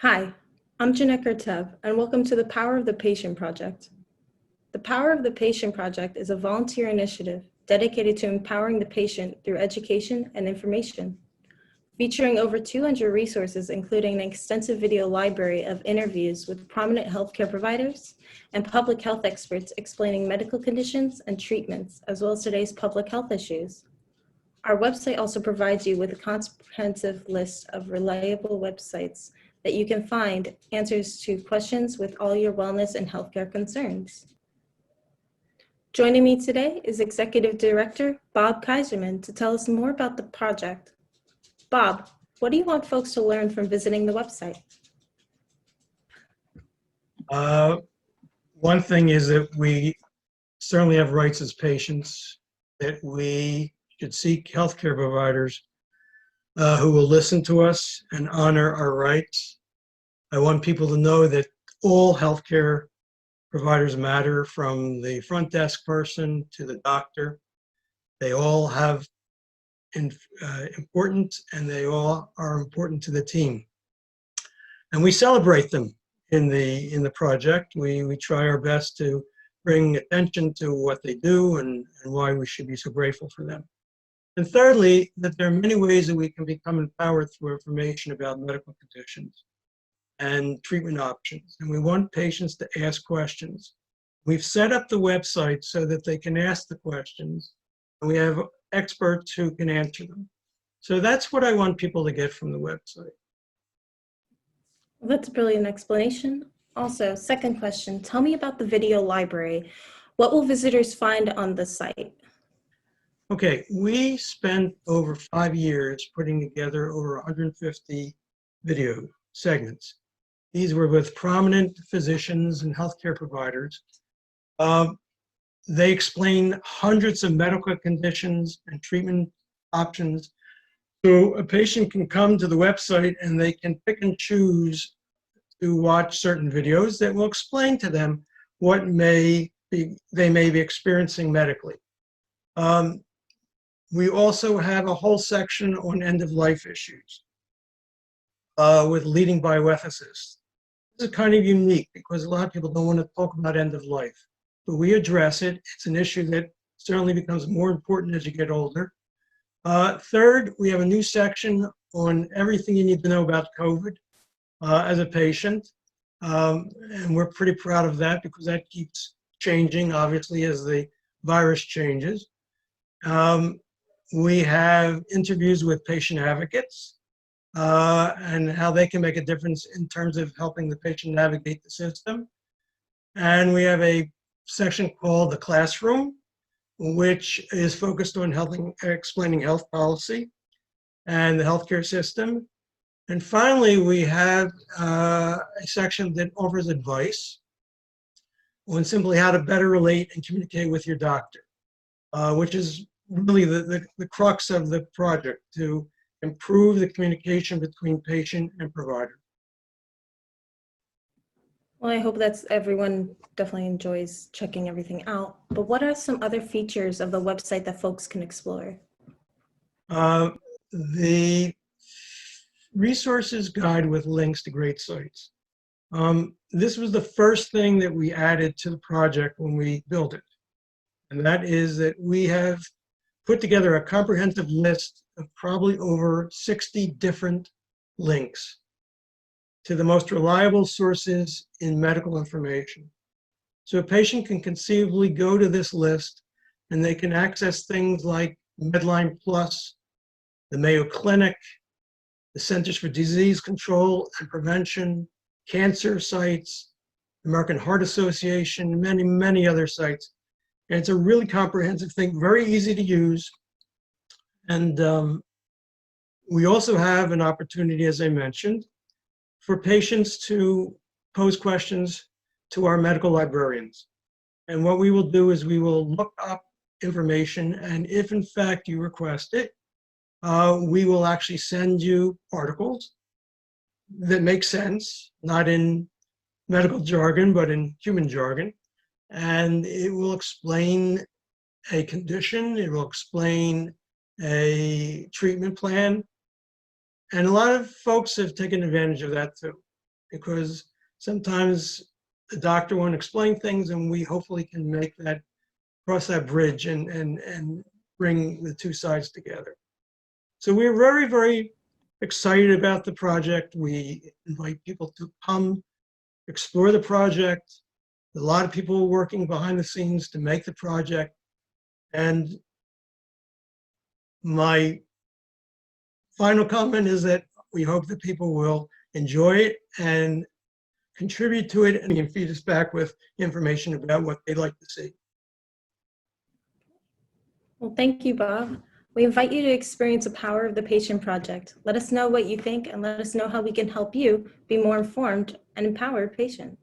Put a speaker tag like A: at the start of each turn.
A: Hi, I'm Jeanette Gertev, and welcome to the Power of the Patient Project. The Power of the Patient Project is a volunteer initiative dedicated to empowering the patient through education and information. Featuring over 200 resources, including an extensive video library of interviews with prominent healthcare providers and public health experts explaining medical conditions and treatments, as well as today's public health issues. Our website also provides you with a comprehensive list of reliable websites that you can find answers to questions with all your wellness and healthcare concerns. Joining me today is Executive Director Bob Kaiserman to tell us more about the project. Bob, what do you want folks to learn from visiting the website?
B: One thing is that we certainly have rights as patients, that we should seek healthcare providers who will listen to us and honor our rights. I want people to know that all healthcare providers matter, from the front desk person to the doctor. They all have importance, and they all are important to the team. And we celebrate them in the project. We try our best to bring attention to what they do and why we should be so grateful for them. And thirdly, that there are many ways that we can become empowered through information about medical conditions and treatment options. And we want patients to ask questions. We've set up the website so that they can ask the questions, and we have experts who can answer them. So that's what I want people to get from the website.
A: Well, that's a brilliant explanation. Also, second question, tell me about the video library. What will visitors find on the site?
B: Okay, we spent over 5 years putting together over 150 video segments. These were with prominent physicians and healthcare providers. They explain hundreds of medical conditions and treatment options. So a patient can come to the website and they can pick and choose to watch certain videos that will explain to them what they may be experiencing medically. We also have a whole section on end-of-life issues with leading bioethicists. This is kind of unique because a lot of people don't want to talk about end-of-life, but we address it. It's an issue that certainly becomes more important as you get older. Third, we have a new section on everything you need to know about COVID as a patient. And we're pretty proud of that because that keeps changing, obviously, as the virus changes. We have interviews with patient advocates and how they can make a difference in terms of helping the patient navigate the system. And we have a section called The Classroom, which is focused on explaining health policy and the healthcare system. And finally, we have a section that offers advice on simply how to better relate and communicate with your doctor, which is really the crux of the project, to improve the communication between patient and provider.
A: Well, I hope that's everyone definitely enjoys checking everything out. But what are some other features of the website that folks can explore?
B: The resources guide with links to great sites. This was the first thing that we added to the project when we built it. And that is that we have put together a comprehensive list of probably over 60 different links to the most reliable sources in medical information. So a patient can conceivably go to this list and they can access things like Medline Plus, the Mayo Clinic, the Centers for Disease Control and Prevention, cancer sites, American Heart Association, many, many other sites. And it's a really comprehensive thing, very easy to use. And we also have an opportunity, as I mentioned, for patients to pose questions to our medical librarians. And what we will do is we will look up information, and if in fact you request it, we will actually send you articles that make sense, not in medical jargon, but in human jargon. And it will explain a condition, it will explain a treatment plan. And a lot of folks have taken advantage of that too. because sometimes the doctor won't explain things, and we hopefully can make that, cross that bridge and bring the two sides together. So we're very, very excited about the project. We invite people to come explore the project. A lot of people working behind the scenes to make the project. And my final comment is that we hope that people will enjoy it and contribute to it and feed us back with information about what they'd like to see.
A: Well, thank you, Bob. We invite you to experience the Power of the Patient project. Let us know what you think and let us know how we can help you be more informed and empowered patient.